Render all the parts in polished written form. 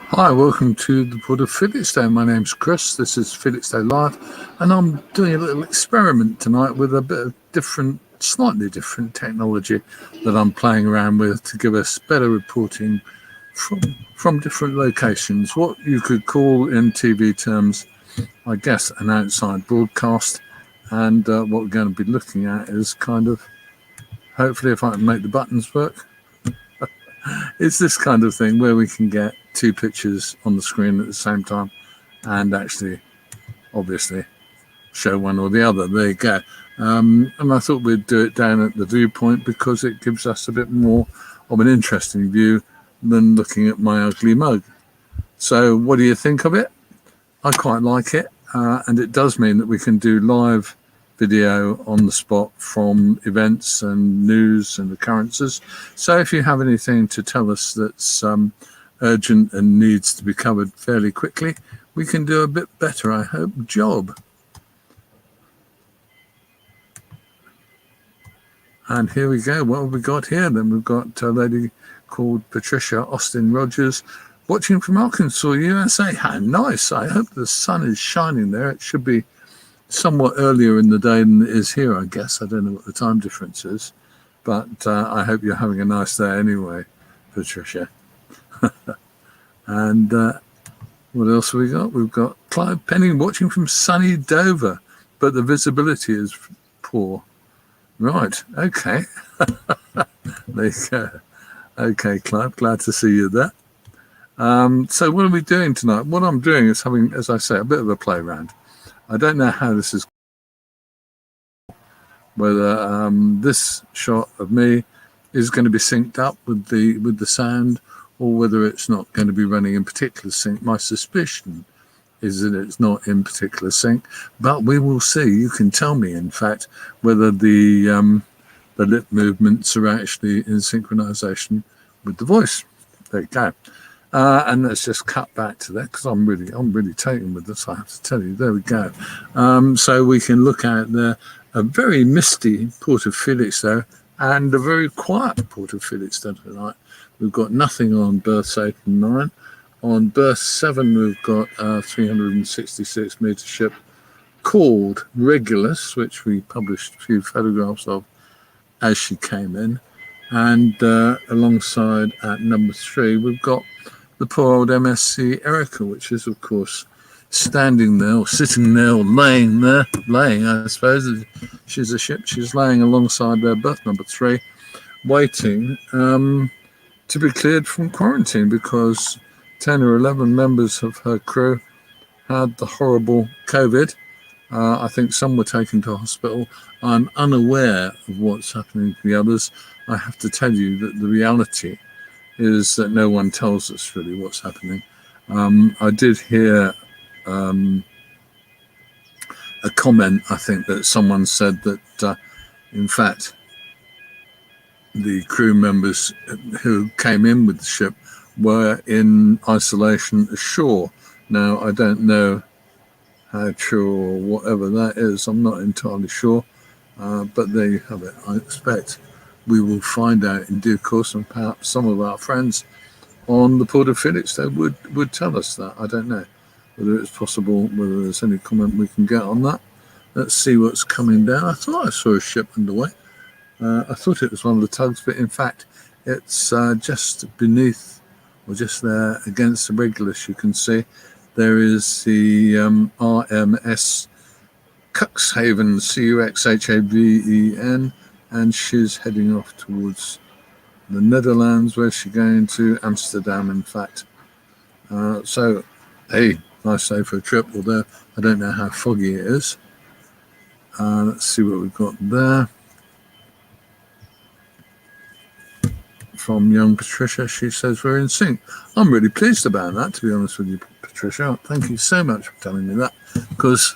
Hi, welcome to the Port of Felixstowe. My name's Chris. This is Felixstowe Live, and I'm doing a little experiment tonight with a bit of different, slightly different technology that I'm playing around with to give us better reporting from different locations. What you could call in TV terms, I guess, an outside broadcast. And what we're going to be looking at is kind of, hopefully, if I can make the buttons work. It's this kind of thing where we can get two pictures on the screen at the same time and actually, obviously, show one or the other. There you go. And I thought we'd do it down at the Viewpoint because it gives us a bit more of an interesting view than looking at my ugly mug. So what do you think of it? I quite like it. And it does mean that we can do live video on the spot from events and news and occurrences. So if you have anything to tell us that's urgent and needs to be covered fairly quickly, we can do a bit better, I hope, job. And here we go. What have we got here? Then we've got a lady called Patricia Austin Rogers watching from Arkansas, USA. How nice. I hope the sun is shining there. It should be somewhat earlier in the day than it is here, I guess. I don't know what the time difference is, but I hope you're having a nice day anyway, Patricia. And what else have we got? We've got Clive Penny watching from sunny Dover, but the visibility is poor. Right, okay. There you go. Okay, Clive, glad to see you there. So what are we doing tonight? What I'm doing is having, as I say, a bit of a play around. I don't know how this is, whether this shot of me is going to be synced up with the sound, or whether it's not going to be running in particular sync. My suspicion is that it's not in particular sync, but we will see. You can tell me, in fact, whether the lip movements are actually in synchronization with the voice. There you go. And let's just cut back to that because I'm really taken with this, I have to tell you. There we go. So we can look at a very misty Port of Felixstowe and a very quiet Port of Felixstowe tonight. We've got nothing on berths 8 and 9. On berth 7, we've got a 366 metre ship called Regulus, which we published a few photographs of as she came in. And alongside at number 3, we've got the poor old MSC Erica, which is, of course, standing there, or sitting there, or laying there, I suppose. She's a ship. She's laying alongside their berth number 3, waiting to be cleared from quarantine because 10 or 11 members of her crew had the horrible COVID. I think some were taken to hospital. I'm unaware of what's happening to the others. I have to tell you that the reality is that no one tells us really what's happening. I did hear a comment, I think, that someone said that, in fact, the crew members who came in with the ship were in isolation ashore. Now, I don't know how true or whatever that is. I'm not entirely sure, but there you have it. I expect we will find out in due course, and perhaps some of our friends on the Port of Felixstowe would tell us that. I don't know whether it's possible, whether there's any comment we can get on that. Let's see what's coming down. I thought I saw a ship underway. I thought it was one of the tugs, but in fact, it's just beneath, or just there against the Regulus, you can see. There is the RMS Cuxhaven, Cuxhaven, and she's heading off towards the Netherlands. Where's she going to? Amsterdam, in fact. So, hey, nice day for a trip, although I don't know how foggy it is. Let's see what we've got there. From young Patricia, she says we're in sync. I'm really pleased about that, to be honest with you, Patricia. Thank you so much for telling me that, because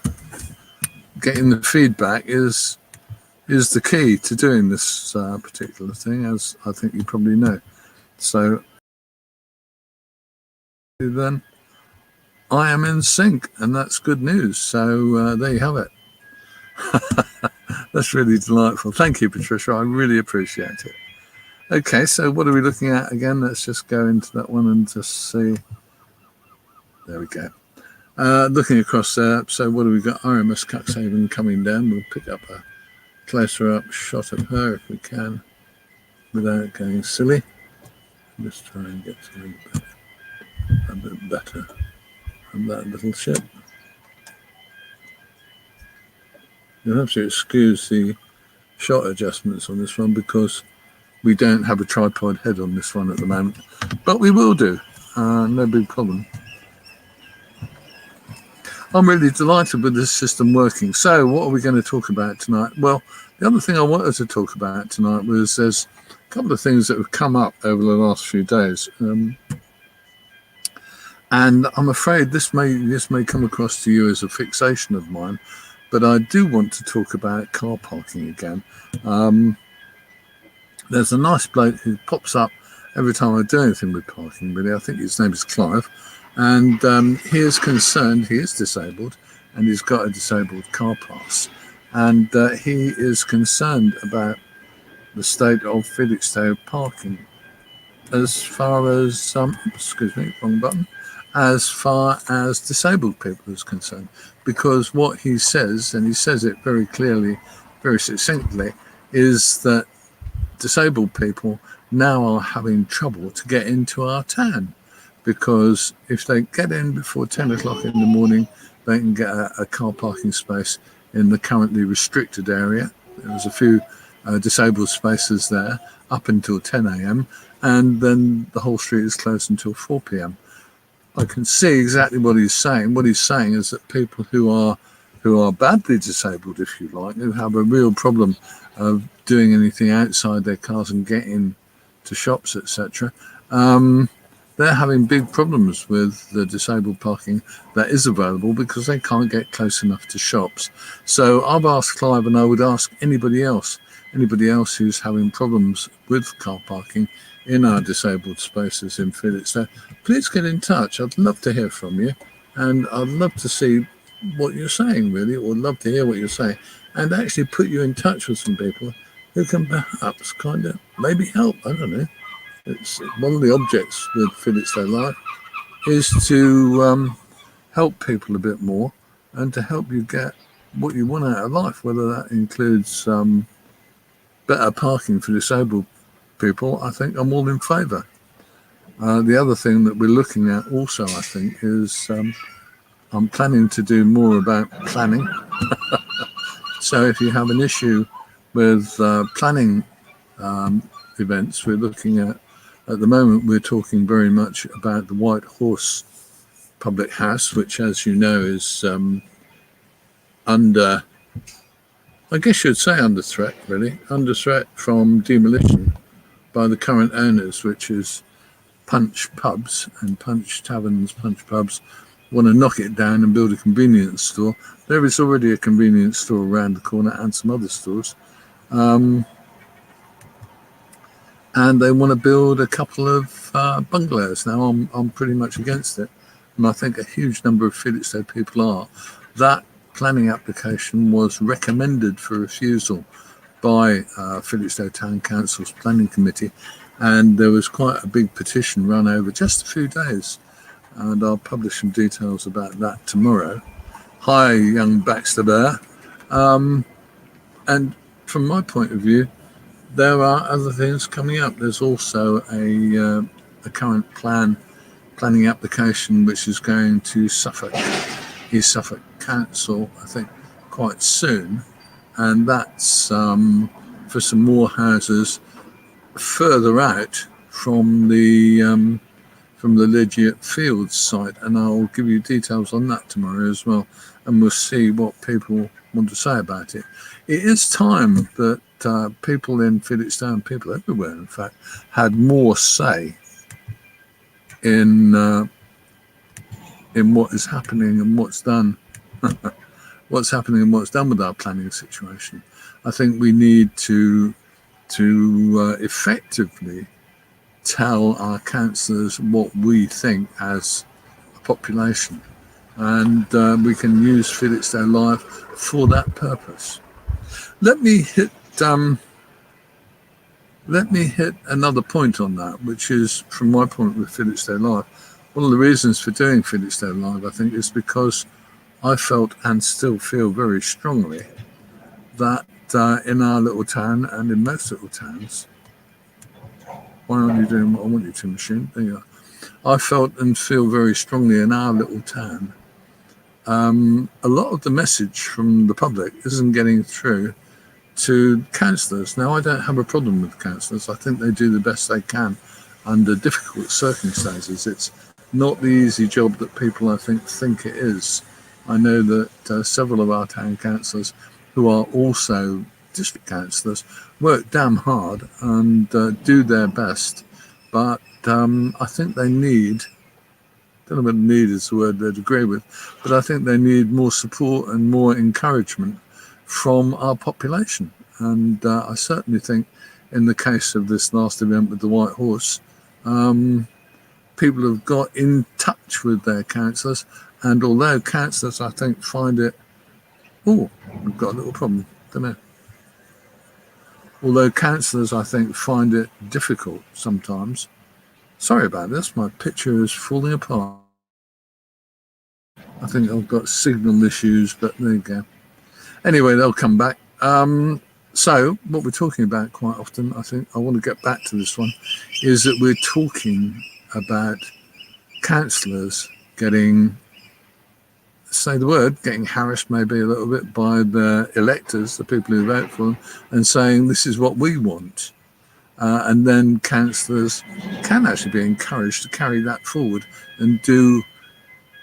getting the feedback is the key to doing this particular thing, as I think you probably know. So then I am in sync, and that's good news. So there you have it. That's really delightful. Thank you, Patricia. I really appreciate it. Okay, so what are we looking at again? Let's just go into that one and just see There we go. Looking across there, so what do we got? RMS Cuxhaven coming down. We'll pick up a closer up shot of her if we can without going silly. Just try and get something a bit better from that little ship. You'll have to excuse the shot adjustments on this one because we don't have a tripod head on this one at the moment, but we will do. No big problem. I'm really delighted with this system working. So what are we going to talk about tonight? Well, the other thing I wanted to talk about tonight was there's a couple of things that have come up over the last few days. And I'm afraid this may come across to you as a fixation of mine, but I do want to talk about car parking again. There's a nice bloke who pops up every time I do anything with parking, really. I think his name is Clive. And he is concerned, he is disabled, and he's got a disabled car pass. And he is concerned about the state of Felixstowe parking as far as, excuse me, wrong button, as far as disabled people is concerned. Because what he says, and he says it very clearly, very succinctly, is that disabled people now are having trouble to get into our town. Because if they get in before 10 o'clock in the morning, they can get a car parking space in the currently restricted area. There's a few disabled spaces there up until 10 a.m. and then the whole street is closed until 4 p.m. I can see exactly what he's saying. What he's saying is that people who are badly disabled, if you like, who have a real problem of doing anything outside their cars and getting to shops, etc., they're having big problems with the disabled parking that is available because they can't get close enough to shops. So I've asked Clive, and I would ask anybody else who's having problems with car parking in our disabled spaces in Felixstowe, please get in touch. I'd love to hear from you, and I'd love to see what you're saying, really, or love to hear what you're saying, and actually put you in touch with some people who can perhaps kind of maybe help. I don't know. It's one of the objects with Felixstowe Life is to help people a bit more and to help you get what you want out of life, whether that includes better parking for disabled people. I think I'm all in favour. The other thing that we're looking at also, I think, is I'm planning to do more about planning. So if you have an issue with planning events, we're looking at the moment, we're talking very much about the White Horse Public House, which, as you know, is under, I guess you'd say under threat, really, under threat from demolition by the current owners, which is Punch Pubs and Punch Taverns, Punch Pubs, want to knock it down and build a convenience store. There is already a convenience store around the corner and some other stores. And they want to build a couple of bungalows. Now, I'm pretty much against it, and I think a huge number of Felixstowe people are. That planning application was recommended for refusal by Felixstowe Town Council's Planning Committee, and there was quite a big petition run over just a few days, and I'll publish some details about that tomorrow. Hi, young Baxter Bear. And from my point of view, there are other things coming up. There's also a current planning application which is going to East Suffolk Council, I think, quite soon, and that's for some more houses further out from the Legiate Fields site, and I'll give you details on that tomorrow as well, and we'll see what people want to say about it. It is time that people in Felixstowe and people everywhere, in fact, had more say in what is happening and what's done, what's happening and what's done with our planning situation. I think we need to effectively tell our councillors what we think as a population, and we can use Felixstowe Live for that purpose. Let me hit another point on that, which is, from my point with Felixstowe Live, one of the reasons for doing Felixstowe Live, I think, is because I felt and still feel very strongly that in our little town and in most little towns, why aren't you doing what I want you to, machine? There you are. I felt and feel very strongly in our little town. A lot of the message from the public isn't getting through to councillors. Now, I don't have a problem with councillors. I think they do the best they can under difficult circumstances. It's not the easy job that people, I think it is. I know that several of our town councillors who are also district councillors work damn hard and do their best, but I think they need, I don't know whether need is the word they'd agree with, but I think they need more support and more encouragement from our population. And I certainly think in the case of this last event with the White Horse, people have got in touch with their councillors, and although councillors, I think, find it, oh, we've got a little problem, don't know. Although councillors, I think, find it difficult sometimes. Sorry about this, my picture is falling apart. I think I've got signal issues, but there you go. Anyway, they'll come back. So what we're talking about quite often, I think I want to get back to this one, is that we're talking about councillors getting, say the word, getting harassed maybe a little bit by the electors, the people who vote for them, and saying this is what we want. And then councillors can actually be encouraged to carry that forward and do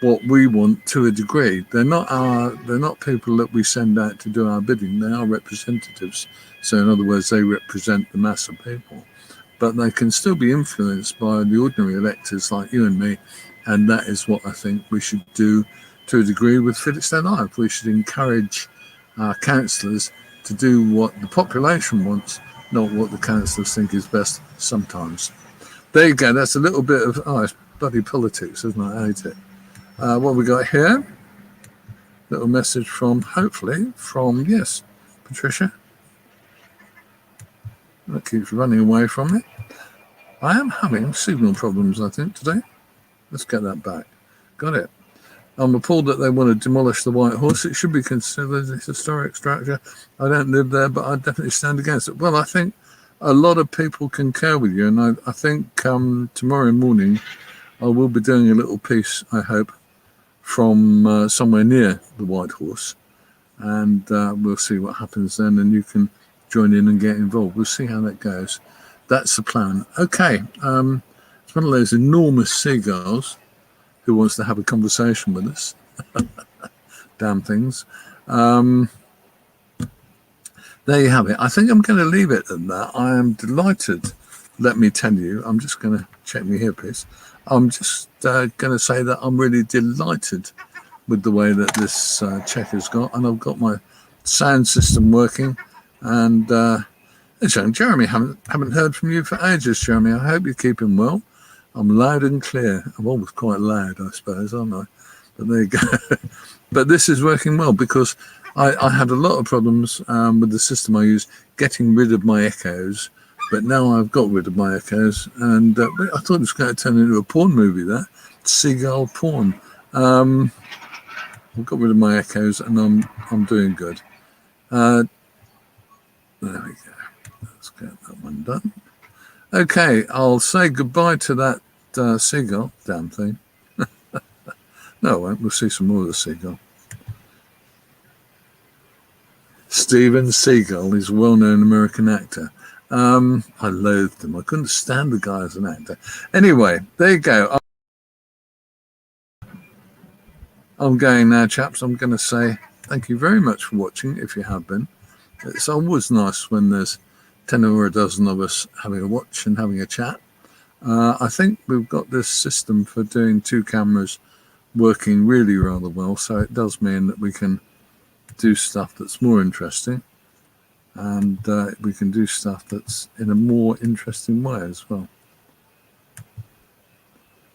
what we want to a degree. They're not people that we send out to do our bidding. They are representatives. So in other words, they represent the mass of people. But they can still be influenced by the ordinary electors like you and me. And that is what I think we should do to a degree with Felixstowe Live. We should encourage our councillors to do what the population wants, not what the councillors think is best sometimes. There you go. That's a little bit of, it's bloody politics, isn't it? I hate it. What we got here? Little message from, hopefully, from, yes, Patricia. That keeps running away from me. I am having signal problems, I think, today. Let's get that back. Got it. I'm appalled that they want to demolish the White Horse. It should be considered a historic structure. I don't live there, but I definitely stand against it. Well, I think a lot of people concur with you, and I think tomorrow morning I will be doing a little piece, I hope, from somewhere near the White Horse, and we'll see what happens then, and you can join in and get involved. We'll see how that goes. That's the plan. Okay, it's one of those enormous seagulls who wants to have a conversation with us. Damn things. There you have it. I think I'm going to leave it at that. I am delighted, let me tell you. I'm just going to check my earpiece. I'm just going to say that I'm really delighted with the way that this check has got, and I've got my sound system working. And Jeremy, haven't heard from you for ages, Jeremy. I hope you're keeping well. I'm loud and clear. I'm always quite loud, I suppose, aren't I? But there you go. But this is working well because I had a lot of problems with the system I use getting rid of my echoes. But now I've got rid of my echoes, and I thought it was going to turn into a porn movie there, seagull porn. I've got rid of my echoes, and I'm doing good. There we go. Let's get that one done. Okay, I'll say goodbye to that seagull. Damn thing. No, I won't. We'll see some more of the seagull. Steven Seagal is a well-known American actor. I loathed him. I couldn't stand the guy as an actor. Anyway, there you go. I'm going now, chaps. I'm going to say thank you very much for watching, if you have been. It's always nice when there's 10 or a dozen of us having a watch and having a chat. I think we've got this system for doing 2 cameras working really rather well, so it does mean that we can do stuff that's more interesting. And we can do stuff that's in a more interesting way as well.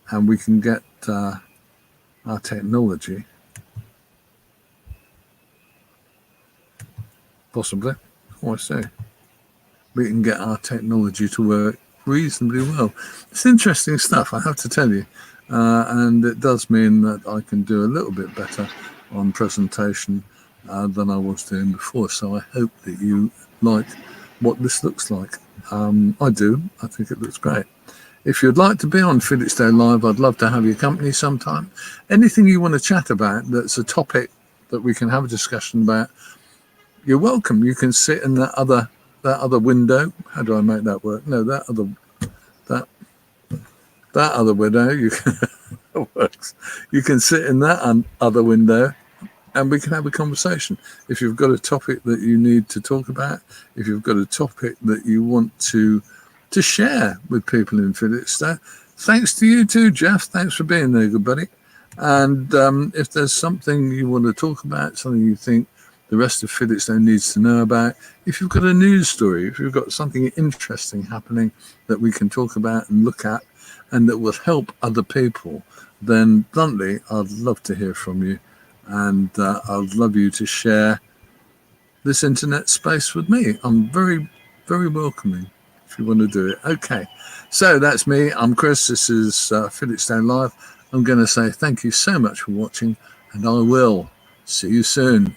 And we can get our technology, possibly, I say, we can get our technology to work reasonably well. It's interesting stuff, I have to tell you. and it does mean that I can do a little bit better on presentation than I was doing before. So I hope that you like what this looks like. I do. I think it looks great. If you'd like to be on Felixstowe Live, I'd love to have your company sometime. Anything you want to chat about that's a topic that we can have a discussion about, you're welcome. You can sit in that other window. How do I make that work? No, that other window. You can it works. You can sit in that other window, and we can have a conversation. If you've got a topic that you need to talk about, if you've got a topic that you want to share with people in Felixstowe, thanks to you too, Jeff. Thanks for being there, good buddy. And if there's something you want to talk about, something you think the rest of Felixstowe needs to know about, if you've got a news story, if you've got something interesting happening that we can talk about and look at and that will help other people, then bluntly, I'd love to hear from you. And I'd love you to share this internet space with me. I'm very, very welcoming if you want to do it. Okay, so that's me. I'm Chris. This is Felixstowe Live. I'm going to say thank you so much for watching, and I will see you soon.